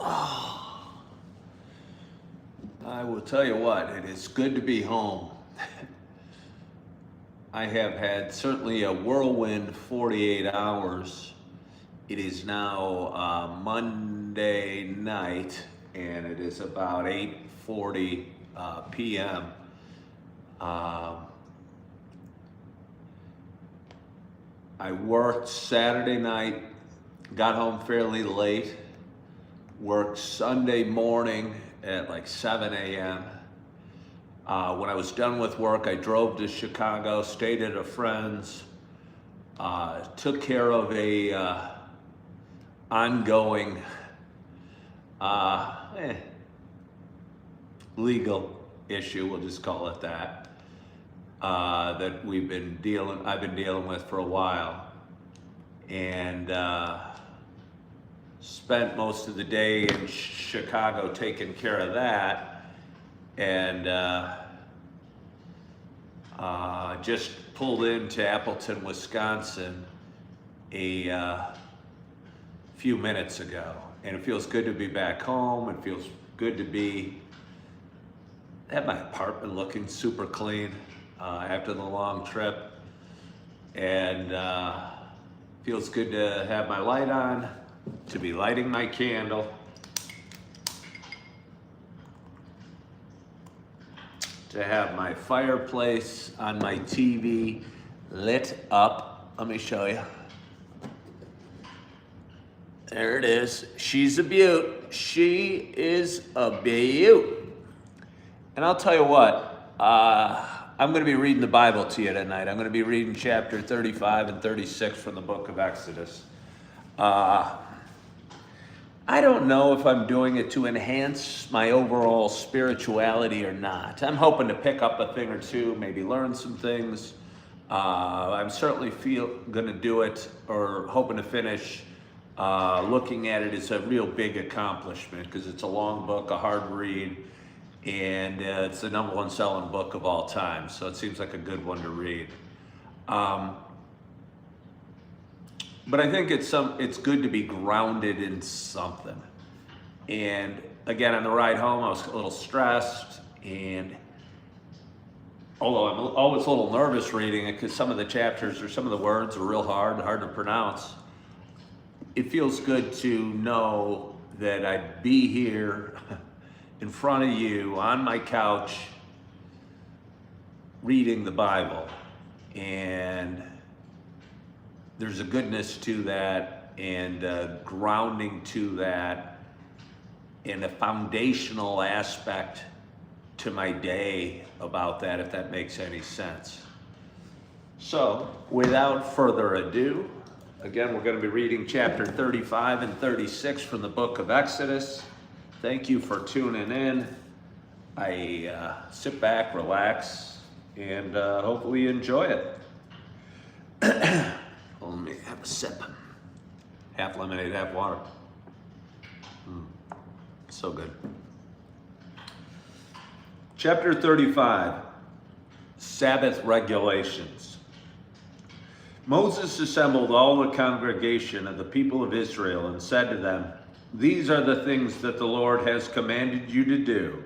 I will tell you what, it is good to be home. I have had certainly a whirlwind 48 hours. It is now Monday night, and it is about 8:40 p.m. I worked Saturday night, got home fairly late, worked Sunday morning at like 7 a.m. When I was done with work, I drove to Chicago, stayed at a friend's, took care of a ongoing legal issue, we'll just call it that, that I've been dealing with for a while, and spent most of the day in Chicago taking care of that, and just pulled into Appleton, Wisconsin a few minutes ago, and it feels good to be back home. It feels good to have my apartment looking super clean after the long trip, and feels good to have my light on, to be lighting my candle, to have my fireplace on my TV lit up. Let me show you. There it is. She's a beaut. She is a beaut. And I'll tell you what, I'm going to be reading the Bible to you tonight. I'm going to be reading chapter 35 and 36 from the book of Exodus. I don't know if I'm doing it to enhance my overall spirituality or not. I'm hoping to pick up a thing or two, maybe learn some things. I'm certainly going to do it, or hoping to finish looking at it as a real big accomplishment, because it's a long book, a hard read, and it's the #1 selling book of all time. So it seems like a good one to read. But I think it's good to be grounded in something. And again, on the ride home, I was a little stressed, and although I'm always a little nervous reading it, because some of the chapters or some of the words are real hard to pronounce, it feels good to know that I'd be here in front of you on my couch reading the Bible. And there's a goodness to that, and a grounding to that, and a foundational aspect to my day about that, if that makes any sense. So, without further ado, again, we're going to be reading chapter 35 and 36 from the book of Exodus. Thank you for tuning in. I sit back, relax, and hopefully you enjoy it. Let me have a sip. Half lemonade, half water. So good. Chapter 35, Sabbath regulations. Moses assembled all the congregation of the people of Israel and said to them, "These are the things that the Lord has commanded you to do.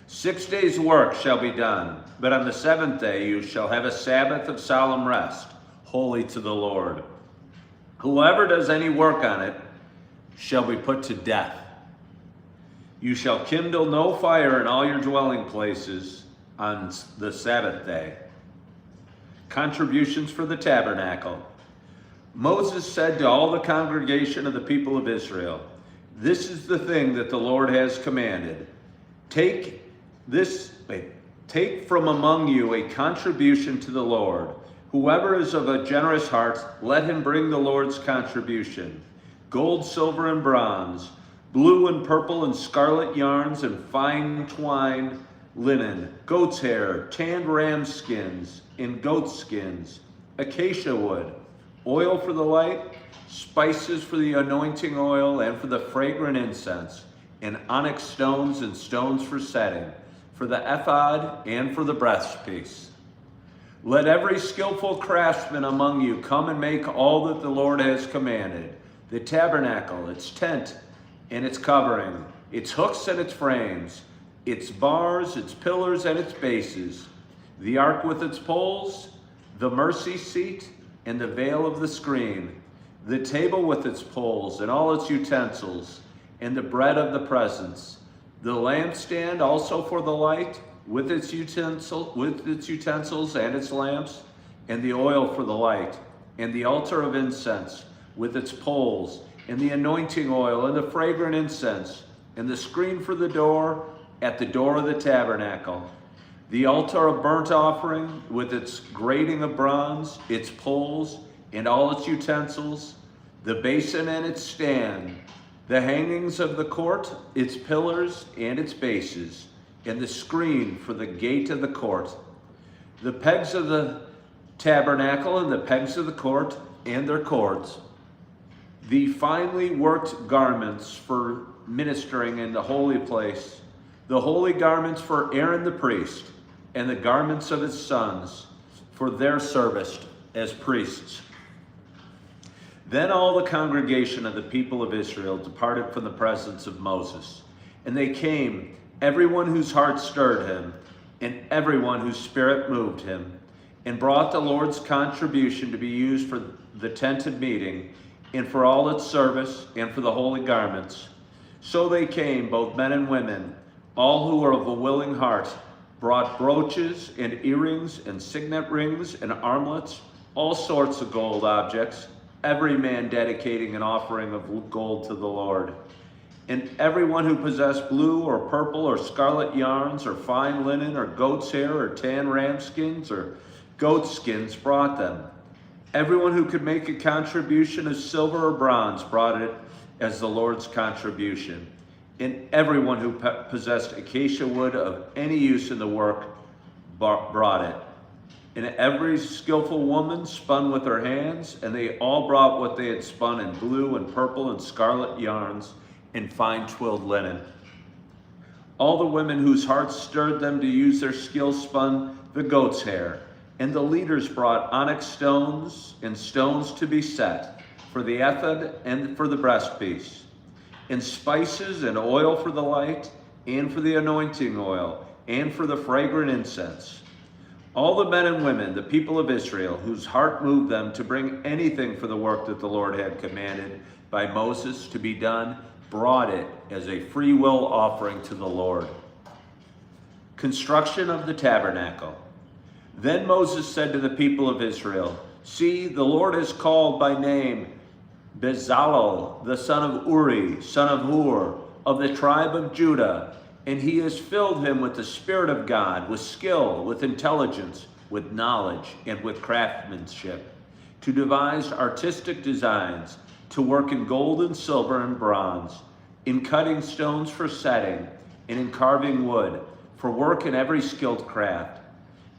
6 days' work shall be done, but on the seventh day you shall have a Sabbath of solemn rest, holy to the Lord. Whoever does any work on it shall be put to death. You shall kindle no fire in all your dwelling places on the Sabbath day." Contributions for the tabernacle. Moses said to all the congregation of the people of Israel, "This is the thing that the Lord has commanded. Take from among you a contribution to the Lord. Whoever is of a generous heart, let him bring the Lord's contribution: gold, silver, and bronze, blue and purple and scarlet yarns, and fine twined linen, goat's hair, tanned ram skins, and goat skins, acacia wood, oil for the light, spices for the anointing oil and for the fragrant incense, and onyx stones and stones for setting, for the ephod and for the breastpiece. Let every skillful craftsman among you come and make all that the Lord has commanded: the tabernacle, its tent, and its covering, its hooks and its frames, its bars, its pillars and its bases, the ark with its poles, the mercy seat, and the veil of the screen, the table with its poles and all its utensils, and the bread of the presence, the lampstand also for the light, with its utensils and its lamps, and the oil for the light, and the altar of incense with its poles, and the anointing oil, and the fragrant incense, and the screen for the door at the door of the tabernacle, the altar of burnt offering with its grating of bronze, its poles, and all its utensils, the basin and its stand, the hangings of the court, its pillars and its bases, and the screen for the gate of the court, the pegs of the tabernacle and the pegs of the court and their cords, the finely worked garments for ministering in the holy place, the holy garments for Aaron the priest, and the garments of his sons for their service as priests. Then all the congregation of the people of Israel departed from the presence of Moses, and they came, everyone whose heart stirred him, and everyone whose spirit moved him, and brought the Lord's contribution to be used for the tent of meeting, and for all its service, and for the holy garments. So they came, both men and women, all who were of a willing heart, brought brooches and earrings and signet rings and armlets, all sorts of gold objects, every man dedicating an offering of gold to the Lord. And everyone who possessed blue or purple or scarlet yarns or fine linen or goat's hair or tan ram skins or goat skins brought them. Everyone who could make a contribution of silver or bronze brought it as the Lord's contribution. And everyone who possessed acacia wood of any use in the work brought it. And every skillful woman spun with her hands, and they all brought what they had spun in blue and purple and scarlet yarns and fine twilled linen. All the women whose hearts stirred them to use their skill spun the goat's hair, and the leaders brought onyx stones and stones to be set for the ephod and for the breastpiece, and spices and oil for the light, and for the anointing oil, and for the fragrant incense. All the men and women, the people of Israel, whose heart moved them to bring anything for the work that the Lord had commanded by Moses to be done, brought it as a free will offering to the Lord. Construction of the tabernacle. Then Moses said to the people of Israel, "See, the Lord has called by name Bezalel, the son of Uri, son of Hur, of the tribe of Judah, and he has filled him with the Spirit of God, with skill, with intelligence, with knowledge, and with craftsmanship, to devise artistic designs, to work in gold and silver and bronze, in cutting stones for setting, and in carving wood, for work in every skilled craft.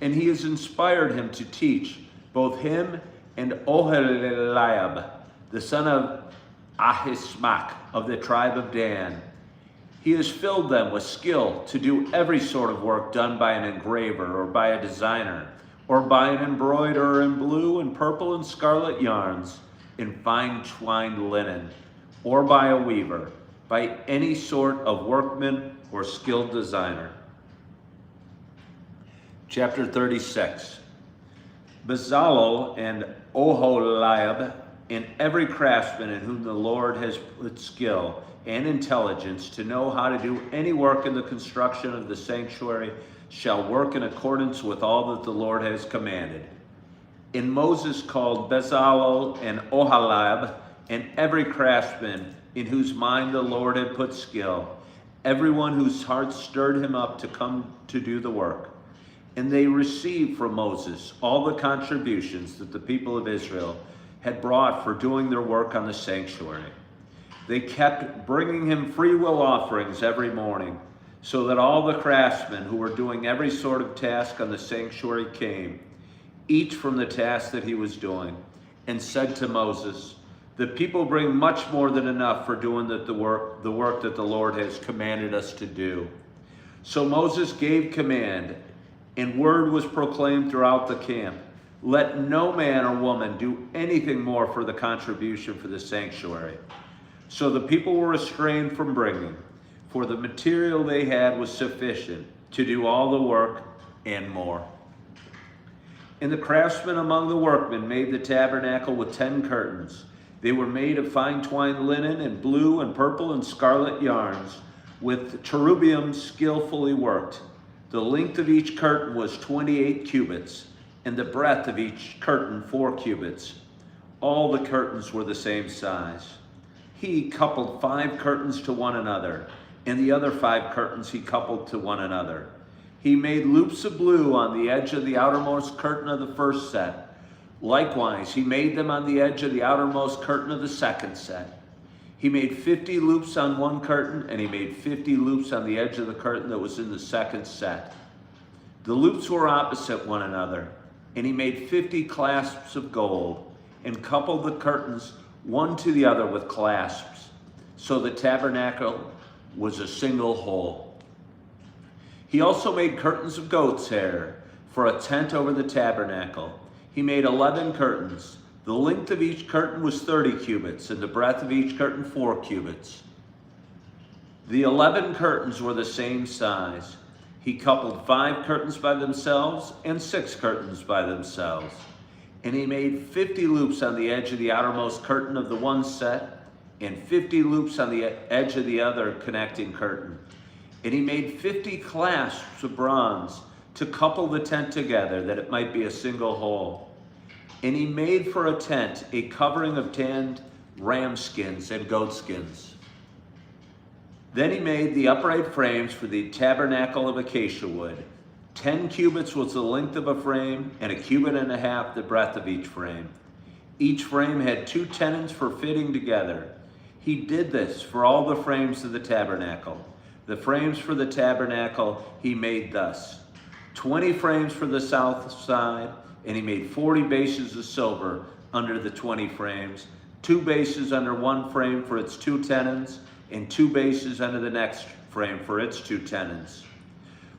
And he has inspired him to teach, both him and Oholiab, the son of Ahismach, of the tribe of Dan. He has filled them with skill to do every sort of work done by an engraver or by a designer, or by an embroiderer in blue and purple and scarlet yarns, in fine twined linen, or by a weaver, by any sort of workman or skilled designer." Chapter 36. Bezalel and Oholiab, and every craftsman in whom the Lord has put skill and intelligence to know how to do any work in the construction of the sanctuary, shall work in accordance with all that the Lord has commanded. And Moses called Bezalel and Oholiab, and every craftsman in whose mind the Lord had put skill, everyone whose heart stirred him up to come to do the work. And they received from Moses all the contributions that the people of Israel had brought for doing their work on the sanctuary. They kept bringing him free will offerings every morning, so that all the craftsmen who were doing every sort of task on the sanctuary came, each from the task that he was doing, and said to Moses, "The people bring much more than enough for doing the work that the Lord has commanded us to do." So Moses gave command, and word was proclaimed throughout the camp, "Let no man or woman do anything more for the contribution for the sanctuary." So the people were restrained from bringing, for the material they had was sufficient to do all the work and more. And the craftsmen among the workmen made the tabernacle with 10 curtains. They were made of fine twined linen and blue and purple and scarlet yarns, with cherubims skillfully worked. The length of each curtain was 28 cubits, and the breadth of each curtain 4 cubits. All the curtains were the same size. He coupled 5 curtains to one another, and the other 5 curtains he coupled to one another. He made loops of blue on the edge of the outermost curtain of the first set. Likewise, he made them on the edge of the outermost curtain of the second set. He made 50 loops on one curtain, and he made 50 loops on the edge of the curtain that was in the second set. The loops were opposite one another, and he made 50 clasps of gold, and coupled the curtains one to the other with clasps. So the tabernacle was a single whole. He also made curtains of goat's hair for a tent over the tabernacle. He made 11 curtains. The length of each curtain was 30 cubits, and the breadth of each curtain 4 cubits. The 11 curtains were the same size. He coupled 5 curtains by themselves and 6 curtains by themselves. And he made 50 loops on the edge of the outermost curtain of the one set, and 50 loops on the edge of the other connecting curtain. And he made 50 clasps of bronze to couple the tent together, that it might be a single whole. And he made for a tent a covering of tanned ram skins and goat skins. Then he made the upright frames for the tabernacle of acacia wood. 10 cubits was the length of a frame, and 1.5 cubits the breadth of each frame. Each frame had 2 tenons for fitting together. He did this for all the frames of the tabernacle. The frames for the tabernacle he made thus: 20 frames for the south side, and he made 40 bases of silver under the 20 frames, 2 bases under one frame for its 2 tenons, and 2 bases under the next frame for its 2 tenons.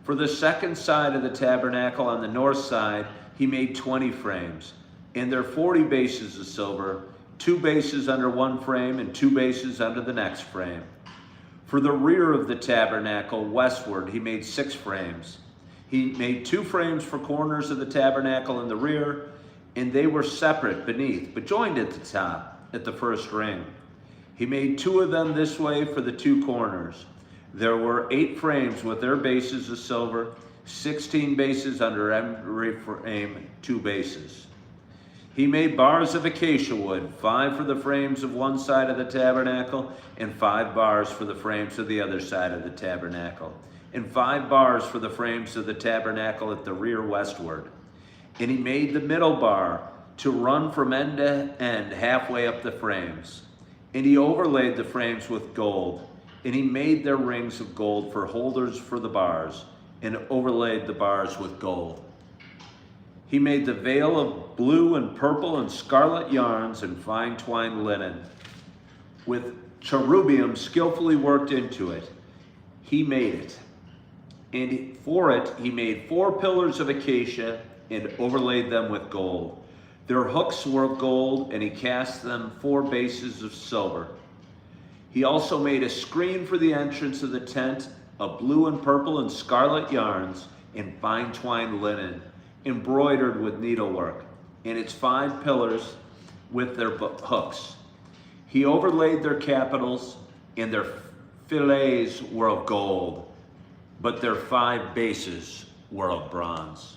For the second side of the tabernacle on the north side, he made 20 frames, and their 40 bases of silver, 2 bases under one frame and 2 bases under the next frame. For the rear of the tabernacle westward, he made 6 frames. He made 2 frames for corners of the tabernacle in the rear, and they were separate beneath, but joined at the top, at the first ring. He made 2 of them this way for the 2 corners. There were 8 frames with their bases of silver, 16 bases under every frame, 2 bases. He made bars of acacia wood, 5 for the frames of one side of the tabernacle, and 5 bars for the frames of the other side of the tabernacle, and 5 bars for the frames of the tabernacle at the rear westward. And he made the middle bar to run from end to end halfway up the frames. And he overlaid the frames with gold, and he made their rings of gold for holders for the bars, and overlaid the bars with gold. He made the veil of blue and purple and scarlet yarns and fine twined linen, with cherubim skillfully worked into it. He made it. And for it, he made 4 pillars of acacia and overlaid them with gold. Their hooks were of gold, and he cast them 4 bases of silver. He also made a screen for the entrance of the tent of blue and purple and scarlet yarns and fine twined linen, embroidered with needlework, and its 5 pillars with their hooks. He overlaid their capitals, and their fillets were of gold, but their 5 bases were of bronze.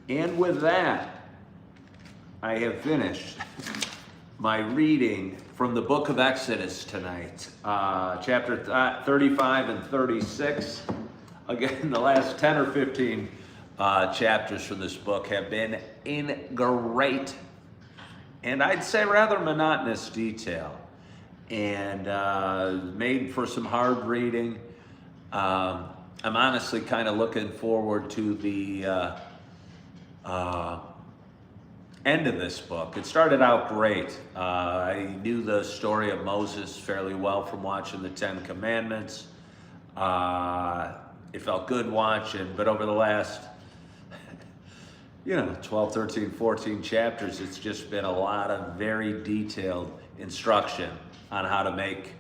And with that, I have finished my reading from the book of Exodus tonight, chapter 35 and 36. Again, the last 10 or 15 chapters from this book have been in great, and I'd say rather monotonous detail, and made for some hard reading. I'm honestly kind of looking forward to the end of this book. It started out great. I knew the story of Moses fairly well from watching the 10 Commandments. It felt good watching, but over the last 12, 13, 14 chapters. It's just been a lot of very detailed instruction on how to make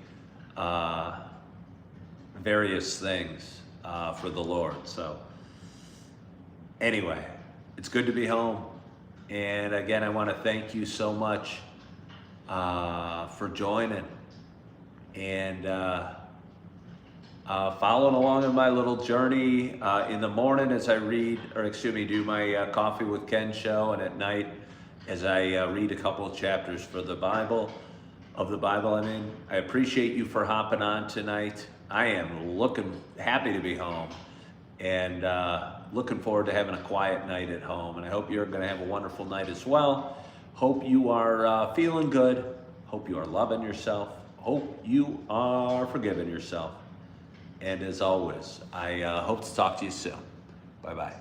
various things for the Lord. So anyway, it's good to be home. And again, I want to thank you so much for joining and following along in my little journey in the morning as I do my Coffee with Ken show, and at night as I read a couple of chapters for the Bible. I appreciate you for hopping on tonight. I am happy to be home and looking forward to having a quiet night at home. And I hope you're going to have a wonderful night as well. Hope you are feeling good. Hope you are loving yourself. Hope you are forgiving yourself. And as always, I hope to talk to you soon. Bye-bye.